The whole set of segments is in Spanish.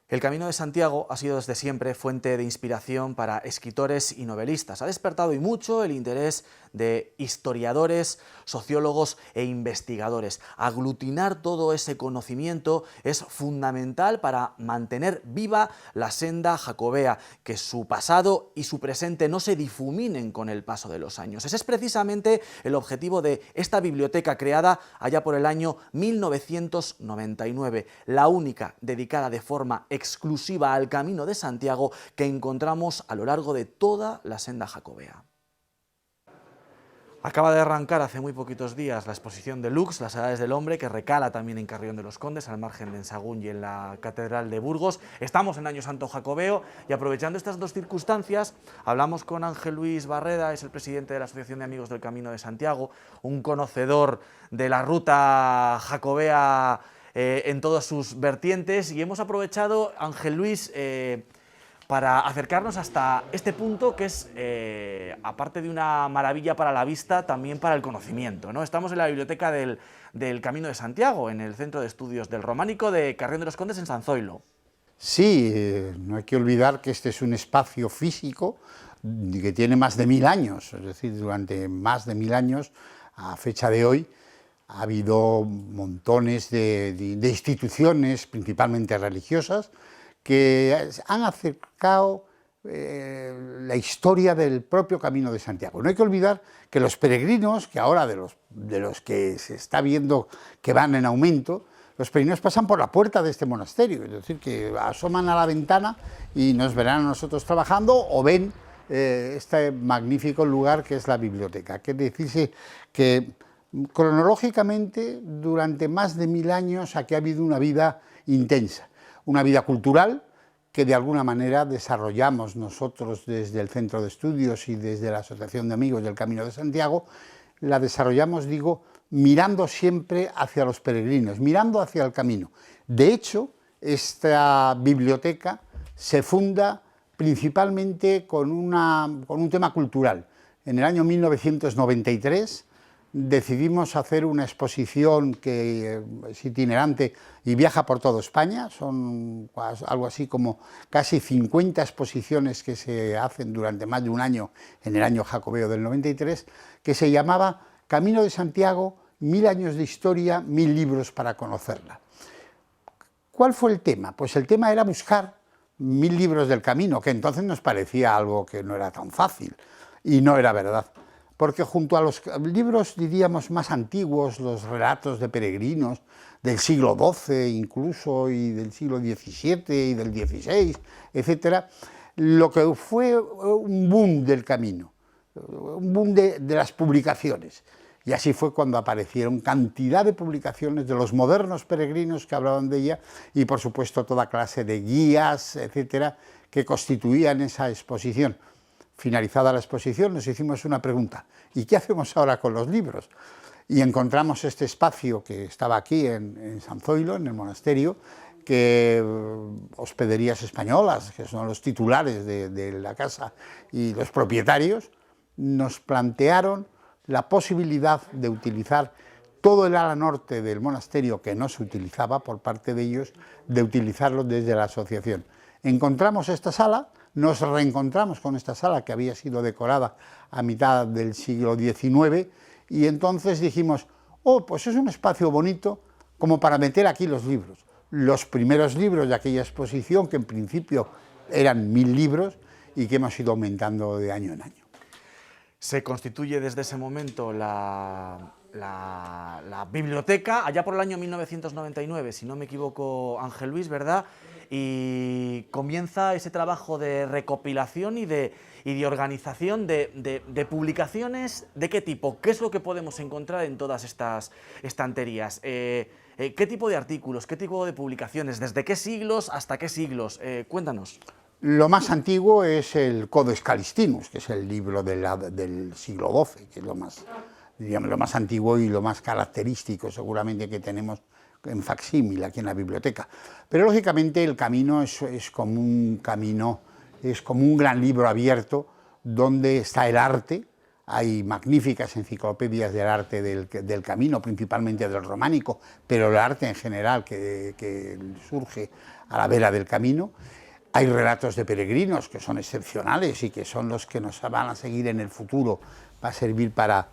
El Camino de Santiago ha sido desde siempre fuente de inspiración para escritores y novelistas. Ha despertado y mucho el interés de historiadores, sociólogos e investigadores. Aglutinar todo ese conocimiento es fundamental para mantener viva la senda jacobea, que su pasado y su presente no se difuminen con el paso de los años. Ese es precisamente el objetivo de esta biblioteca creada allá por el año 1999, la única dedicada de forma exclusiva al Camino de Santiago que encontramos a lo largo de toda la senda jacobea. Acaba de arrancar hace muy poquitos días la exposición de Lux, Las Edades del Hombre, que recala también en Carrión de los Condes, al margen de Ensagún y en la Catedral de Burgos. Estamos en Año Santo Jacobeo y, aprovechando estas dos circunstancias, hablamos con Ángel Luis Barreda, es el presidente de la Asociación de Amigos del Camino de Santiago, un conocedor de la ruta jacobea en todas sus vertientes, y hemos aprovechado, Ángel Luis, para acercarnos hasta este punto que es, aparte de una maravilla para la vista, también para el conocimiento, ¿no? Estamos en la biblioteca del Camino de Santiago, en el Centro de Estudios del Románico de Carrión de los Condes, en Sanzoilo. Sí, no hay que olvidar que este es un espacio físico que tiene más de 1000 años, es decir, durante más de 1000 años, a fecha de hoy, ha habido montones de instituciones, principalmente religiosas, que han acercado la historia del propio Camino de Santiago. No hay que olvidar que los peregrinos, que ahora de los que se está viendo que van en aumento, los peregrinos pasan por la puerta de este monasterio, es decir, que asoman a la ventana y nos verán a nosotros trabajando o ven este magnífico lugar que es la biblioteca. Quiere decirse que cronológicamente durante más de 1000 años aquí ha habido una vida intensa, una vida cultural que de alguna manera desarrollamos nosotros desde el Centro de Estudios y desde la Asociación de Amigos del Camino de Santiago. La desarrollamos, digo, mirando siempre hacia los peregrinos, mirando hacia el camino. De hecho, esta biblioteca se funda principalmente con un tema cultural. En el año 1993 decidimos hacer una exposición que es itinerante y viaja por toda España. Son algo así como casi 50 exposiciones que se hacen durante más de un año en el año jacobeo del 93, que se llamaba Camino de Santiago, 1000 años de historia, 1000 libros para conocerla. ¿Cuál fue el tema? Pues el tema era buscar 1000 libros del camino, que entonces nos parecía algo que no era tan fácil, y no era verdad. Porque junto a los libros, diríamos, más antiguos, los relatos de peregrinos del siglo XII incluso, y del siglo XVII y del XVI, etc., lo que fue un boom del camino, un boom de las publicaciones. Y así fue cuando aparecieron cantidad de publicaciones de los modernos peregrinos que hablaban de ella, y por supuesto toda clase de guías, etcétera, que constituían esa exposición. Finalizada la exposición nos hicimos una pregunta: ¿y qué hacemos ahora con los libros? Y encontramos este espacio que estaba aquí en Sanzoilo, en el monasterio, que Hospederías Españolas, que son los titulares de la casa y los propietarios, nos plantearon la posibilidad de utilizar todo el ala norte del monasterio, que no se utilizaba por parte de ellos, de utilizarlo desde la asociación. Encontramos esta sala, nos reencontramos con esta sala que había sido decorada a mitad del siglo XIX, y entonces dijimos: oh, pues es un espacio bonito como para meter aquí los libros. Los primeros libros de aquella exposición, que en principio eran 1000 libros y que hemos ido aumentando de año en año. Se constituye desde ese momento la biblioteca, allá por el año 1999, si no me equivoco, Ángel Luis, ¿verdad? Y comienza ese trabajo de recopilación y de organización de publicaciones. ¿De qué tipo? ¿Qué es lo que podemos encontrar en todas estas estanterías? ¿Qué tipo de artículos? ¿Qué tipo de publicaciones? ¿Desde qué siglos hasta qué siglos? Cuéntanos. Lo más antiguo es el Codex Calistinus, que es el libro del siglo XII, que es lo más antiguo y lo más característico seguramente que tenemos en facsímil aquí en la biblioteca. Pero lógicamente el camino es como un camino, es como un gran libro abierto donde está el arte, hay magníficas enciclopedias del arte del camino, principalmente del románico, pero el arte en general que surge a la vera del camino. Hay relatos de peregrinos que son excepcionales y que son los que nos van a seguir en el futuro, va a servir para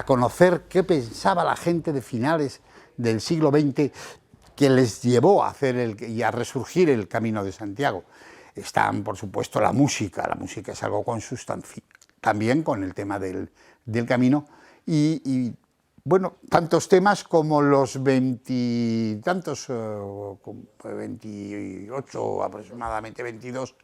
conocer qué pensaba la gente de finales del siglo XX que les llevó a hacer y a resurgir el Camino de Santiago. Están, por supuesto, la música es algo consustancial, también con el tema del camino, y bueno, tantos temas como los 28 aproximadamente, 22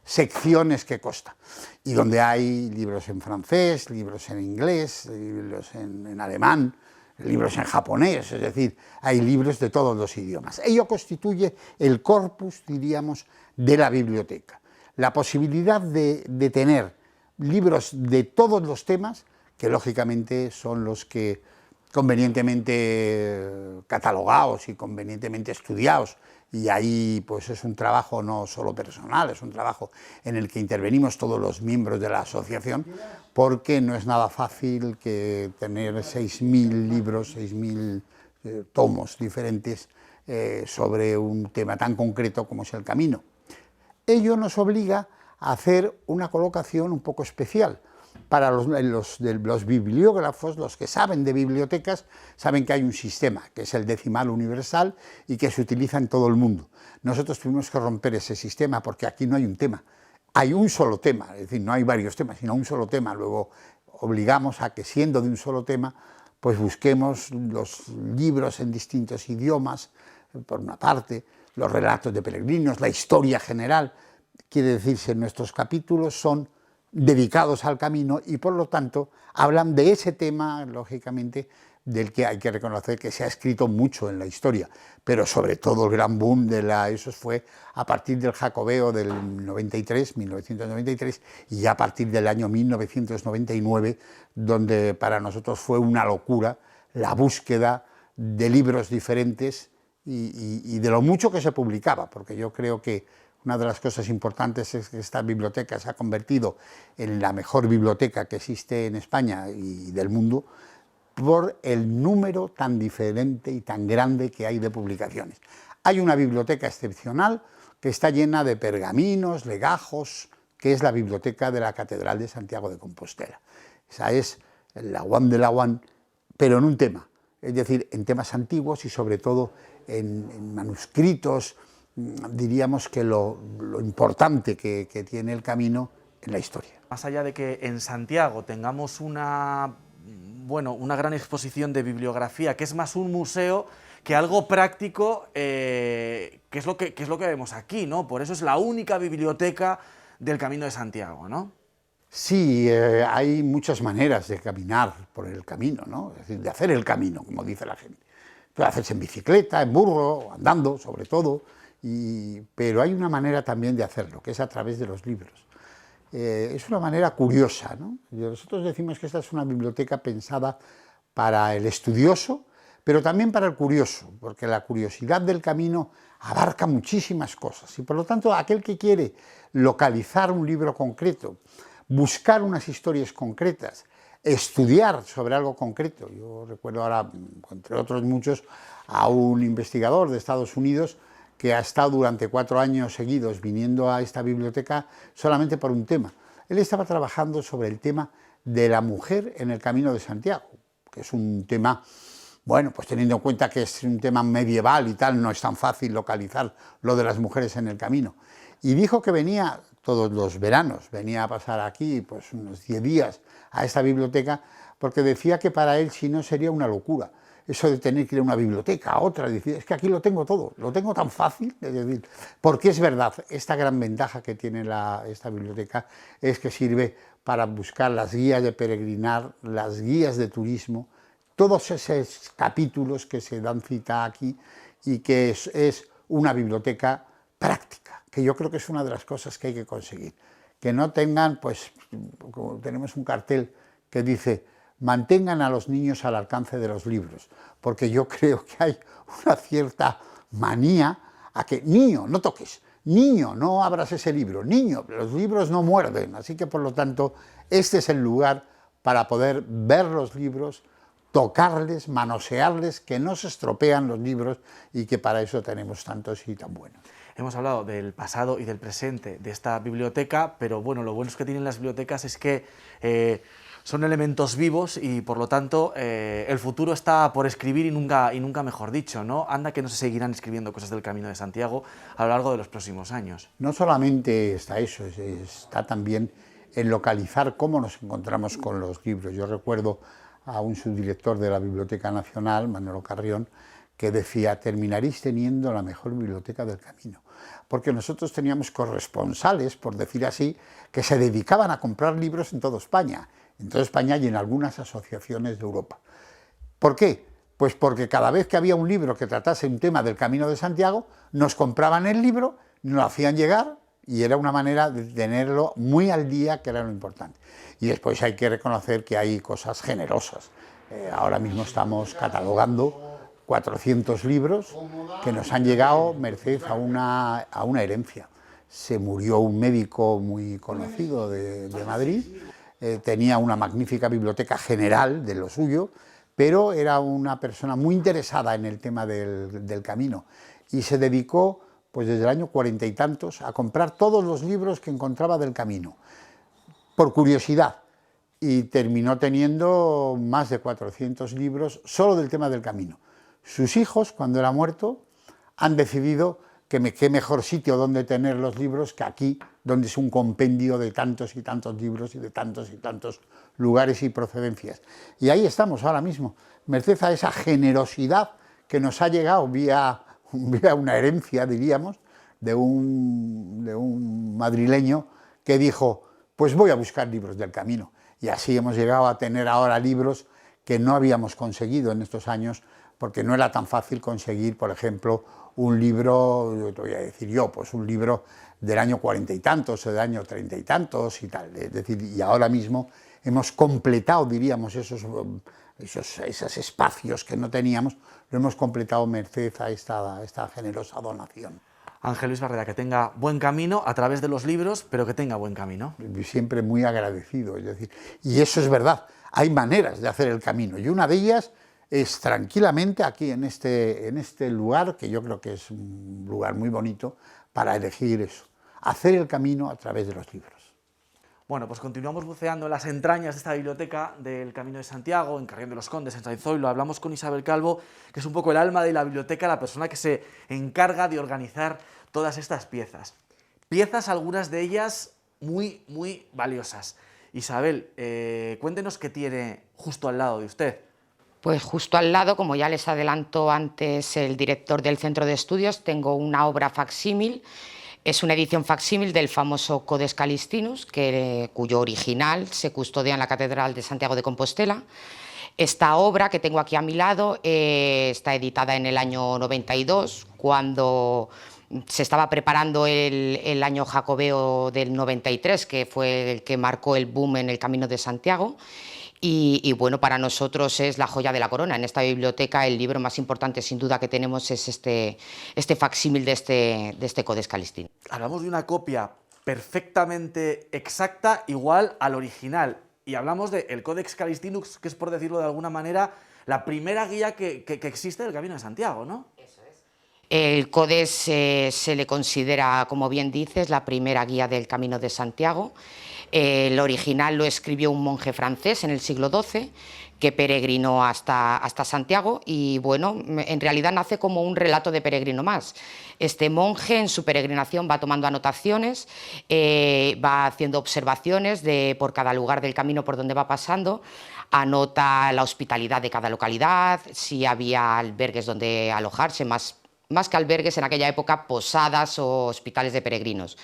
secciones que consta, y donde hay libros en francés, libros en inglés, libros en alemán, libros en japonés, es decir, hay libros de todos los idiomas. Ello constituye el corpus, diríamos, de la biblioteca. La posibilidad de tener libros de todos los temas, que lógicamente son los que convenientemente catalogados y convenientemente estudiados, y ahí pues es un trabajo no solo personal, es un trabajo en el que intervenimos todos los miembros de la asociación, porque no es nada fácil que tener 6.000 libros, 6.000 tomos diferentes sobre un tema tan concreto como es el camino. Ello nos obliga a hacer una colocación un poco especial. Para los bibliógrafos, los que saben de bibliotecas, saben que hay un sistema, que es el decimal universal y que se utiliza en todo el mundo. Nosotros tuvimos que romper ese sistema porque aquí no hay un tema, hay un solo tema, es decir, no hay varios temas, sino un solo tema. Luego obligamos a que, siendo de un solo tema, pues busquemos los libros en distintos idiomas, por una parte, los relatos de peregrinos, la historia general. Quiere decirse, nuestros capítulos son dedicados al camino y por lo tanto hablan de ese tema, lógicamente, del que hay que reconocer que se ha escrito mucho en la historia, pero sobre todo el gran boom eso fue a partir del Jacobeo del 1993, y ya a partir del año 1999, donde para nosotros fue una locura la búsqueda de libros diferentes y de lo mucho que se publicaba, porque yo creo que una de las cosas importantes es que esta biblioteca se ha convertido en la mejor biblioteca que existe en España y del mundo por el número tan diferente y tan grande que hay de publicaciones. Hay una biblioteca excepcional que está llena de pergaminos, legajos, que es la biblioteca de la Catedral de Santiago de Compostela. Esa es la UAM de la UAM, pero en un tema, es decir, en temas antiguos y sobre todo en manuscritos, diríamos que lo importante que tiene el camino en la historia. Más allá de que en Santiago tengamos una gran exposición de bibliografía, que es más un museo que algo práctico, que es lo que vemos aquí, ¿no? Por eso es la única biblioteca del Camino de Santiago, ¿no? Sí, hay muchas maneras de caminar por el camino, ¿no? Es decir, de hacer el camino, como dice la gente. Puede hacerse en bicicleta, en burro, andando, sobre todo. Pero hay una manera también de hacerlo, que es a través de los libros. Es una manera curiosa, ¿no? Nosotros decimos que esta es una biblioteca pensada para el estudioso, pero también para el curioso, porque la curiosidad del camino abarca muchísimas cosas, y por lo tanto aquel que quiere localizar un libro concreto, buscar unas historias concretas, estudiar sobre algo concreto. Yo recuerdo ahora, entre otros muchos, a un investigador de Estados Unidos que ha estado durante 4 años seguidos viniendo a esta biblioteca solamente por un tema. Él estaba trabajando sobre el tema de la mujer en el Camino de Santiago, que es un tema, bueno, pues teniendo en cuenta que es un tema medieval y tal, no es tan fácil localizar lo de las mujeres en el camino. Y dijo que venía todos los veranos, venía a pasar aquí pues unos 10 días a esta biblioteca, porque decía que para él, si no, sería una locura eso de tener que ir a una biblioteca, a otra, decir, es que aquí lo tengo todo, lo tengo tan fácil, es decir, porque es verdad, esta gran ventaja que tiene esta biblioteca es que sirve para buscar las guías de peregrinar, las guías de turismo, todos esos capítulos que se dan cita aquí, y que es una biblioteca práctica, que yo creo que es una de las cosas que hay que conseguir, que no tengan, pues, como tenemos un cartel que dice, mantengan a los niños al alcance de los libros, porque yo creo que hay una cierta manía a que, niño, no toques, niño, no abras ese libro, niño, los libros no muerden, así que por lo tanto este es el lugar para poder ver los libros, tocarles, manosearles, que no se estropean los libros y que para eso tenemos tantos y tan buenos. Hemos hablado del pasado y del presente de esta biblioteca, pero bueno, lo bueno que tienen las bibliotecas es que son elementos vivos y por lo tanto el futuro está por escribir y nunca mejor dicho, ¿no? Anda que no se seguirán escribiendo cosas del Camino de Santiago a lo largo de los próximos años. No solamente está eso, está también en localizar cómo nos encontramos con los libros. Yo recuerdo a un subdirector de la Biblioteca Nacional, Manolo Carrión, que decía: terminaréis teniendo la mejor biblioteca del camino, porque nosotros teníamos corresponsales, por decir así, que se dedicaban a comprar libros en toda España y en algunas asociaciones de Europa. ¿Por qué? Pues porque cada vez que había un libro que tratase un tema del Camino de Santiago, nos compraban el libro, nos lo hacían llegar y era una manera de tenerlo muy al día, que era lo importante. Y después hay que reconocer que hay cosas generosas. Ahora mismo estamos catalogando 400 libros que nos han llegado merced a una herencia. Se murió un médico muy conocido de Madrid, tenía una magnífica biblioteca general de lo suyo, pero era una persona muy interesada en el tema del camino y se dedicó, pues desde el año 40 y tantos, a comprar todos los libros que encontraba del camino, por curiosidad, y terminó teniendo más de 400 libros solo del tema del camino. Sus hijos, cuando era muerto, han decidido que qué mejor sitio donde tener los libros que aquí, donde es un compendio de tantos y tantos libros y de tantos y tantos lugares y procedencias. Y ahí estamos ahora mismo, merced a esa generosidad que nos ha llegado vía una herencia, diríamos, de un madrileño que dijo: pues voy a buscar libros del camino. Y así hemos llegado a tener ahora libros que no habíamos conseguido en estos años, porque no era tan fácil conseguir, por ejemplo, un libro, te voy a decir yo, pues un libro del año 40 y tantos o del año 30 y tantos y tal. Es decir, y ahora mismo hemos completado, diríamos, esos espacios que no teníamos, lo hemos completado merced a esta generosa donación. Ángel Luis Barreda, que tenga buen camino a través de los libros, pero que tenga buen camino. Siempre muy agradecido, es decir, y eso es verdad, hay maneras de hacer el camino, y una de ellas es tranquilamente aquí en este lugar, que yo creo que es un lugar muy bonito para elegir eso, hacer el camino a través de los libros. Bueno, pues continuamos buceando en las entrañas de esta biblioteca del Camino de Santiago, en Carrión de los Condes, en Sainzoilo. Hablamos con Isabel Calvo, que es un poco el alma de la biblioteca, la persona que se encarga de organizar todas estas piezas. Piezas, algunas de ellas muy, muy valiosas. Isabel, cuéntenos qué tiene justo al lado de usted. Pues justo al lado, como ya les adelantó antes el director del Centro de Estudios, tengo una obra facsímil. Es una edición facsímil del famoso Codex Calistinus, cuyo original se custodia en la Catedral de Santiago de Compostela. Esta obra que tengo aquí a mi lado está editada en el año 92, cuando se estaba preparando el año jacobeo del 93, que fue el que marcó el boom en el Camino de Santiago. Y bueno, para nosotros es la joya de la corona. En esta biblioteca el libro más importante sin duda que tenemos es este facsímil de este Codex Calistinus. Hablamos de una copia perfectamente exacta, igual al original. Y hablamos del Codex Calistinus, que es, por decirlo de alguna manera, la primera guía que existe del Camino de Santiago, ¿no? Eso es. El Codex se le considera, como bien dices, la primera guía del Camino de Santiago. El original lo escribió un monje francés en el siglo XII que peregrinó hasta Santiago y bueno, en realidad nace como un relato de peregrino más. Este monje en su peregrinación va tomando anotaciones, va haciendo observaciones por cada lugar del camino por donde va pasando, anota la hospitalidad de cada localidad, si había albergues donde alojarse, más que albergues en aquella época, posadas o hospitales de peregrinos.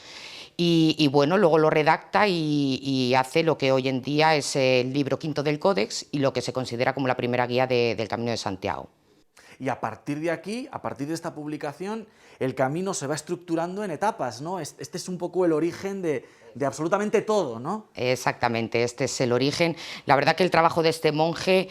Y bueno, luego lo redacta y hace lo que hoy en día es el libro quinto del Códex y lo que se considera como la primera guía del Camino de Santiago. y a partir de aquí, a partir de esta publicación, el camino se va estructurando en etapas, ¿no? Este es un poco el origen de absolutamente todo, ¿no? Exactamente, este es el origen. La verdad que el trabajo de este monje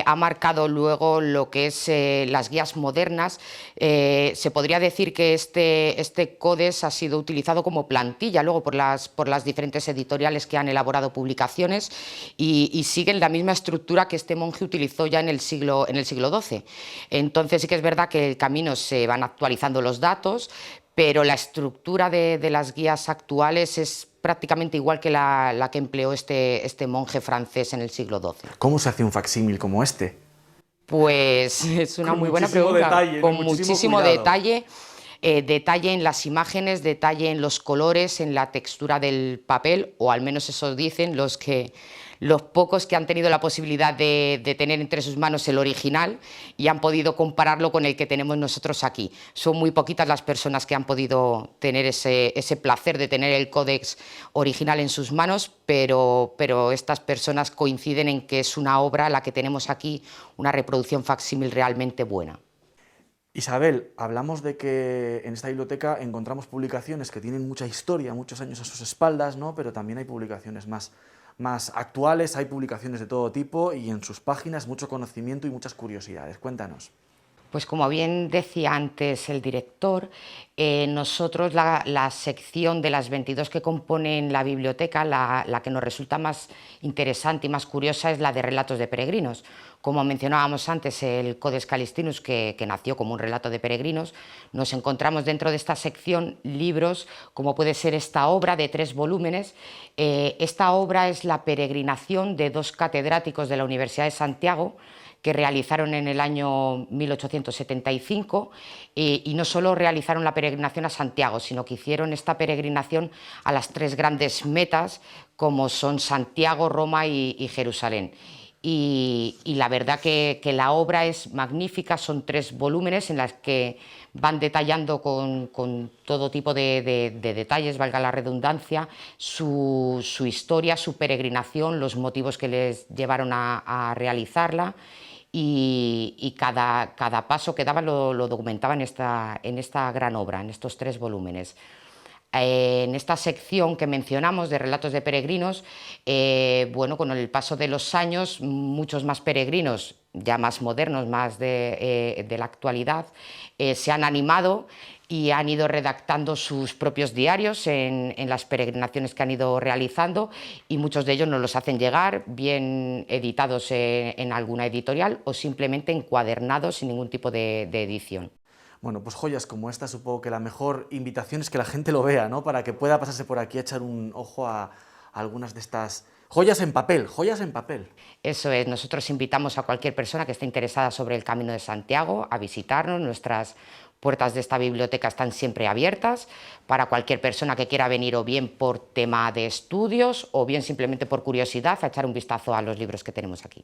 ha marcado luego lo que es las guías modernas. Se podría decir que este Codex ha sido utilizado como plantilla luego por las diferentes editoriales que han elaborado publicaciones y siguen la misma estructura que este monje utilizó ya en el siglo XII. Entonces sí que es verdad que el camino se van actualizando los datos, pero la estructura de las guías actuales es prácticamente igual que la que empleó este monje francés en el siglo XII. ¿Cómo se hace un facsímil como este? Pues es una muy buena pregunta. Detalle, con muchísimo detalle, detalle en las imágenes, detalle en los colores, en la textura del papel, o al menos eso dicen los pocos que han tenido la posibilidad de tener entre sus manos el original y han podido compararlo con el que tenemos nosotros aquí. Son muy poquitas las personas que han podido tener ese placer de tener el códex original en sus manos, pero estas personas coinciden en que es una obra, la que tenemos aquí, una reproducción facsímil realmente buena. Isabel, hablamos de que en esta biblioteca encontramos publicaciones que tienen mucha historia, muchos años a sus espaldas, ¿no? Pero también hay publicaciones más actuales, hay publicaciones de todo tipo y en sus páginas mucho conocimiento y muchas curiosidades. Cuéntanos. Pues como bien decía antes el director, nosotros la sección de las 22 que componen la biblioteca, la que nos resulta más interesante y más curiosa es la de relatos de peregrinos. Como mencionábamos antes, el Codex Calistinus, que nació como un relato de peregrinos, nos encontramos dentro de esta sección libros como puede ser esta obra de 3 volúmenes. Esta obra es la peregrinación de 2 catedráticos de la Universidad de Santiago, que realizaron en el año 1875 y no solo realizaron la peregrinación a Santiago, sino que hicieron esta peregrinación a las 3 grandes metas como son Santiago, Roma y Jerusalén. Y la verdad que la obra es magnífica, son 3 volúmenes en las que van detallando con todo tipo de detalles, valga la redundancia, su historia, su peregrinación, los motivos que les llevaron a realizarla. Y cada paso que daban lo documentaban en esta gran obra, en estos 3 volúmenes. En esta sección que mencionamos de relatos de peregrinos, bueno, con el paso de los años, muchos más peregrinos, ya más modernos, más de la actualidad, se han animado y han ido redactando sus propios diarios en las peregrinaciones que han ido realizando y muchos de ellos nos los hacen llegar, bien editados en alguna editorial o simplemente encuadernados sin ningún tipo de edición. Bueno, pues joyas como esta, supongo que la mejor invitación es que la gente lo vea, ¿no? Para que pueda pasarse por aquí a echar un ojo a algunas de estas joyas en papel, joyas en papel. Eso es, nosotros invitamos a cualquier persona que esté interesada sobre el Camino de Santiago a visitarnos. Nuestras puertas de esta biblioteca están siempre abiertas para cualquier persona que quiera venir o bien por tema de estudios o bien simplemente por curiosidad a echar un vistazo a los libros que tenemos aquí.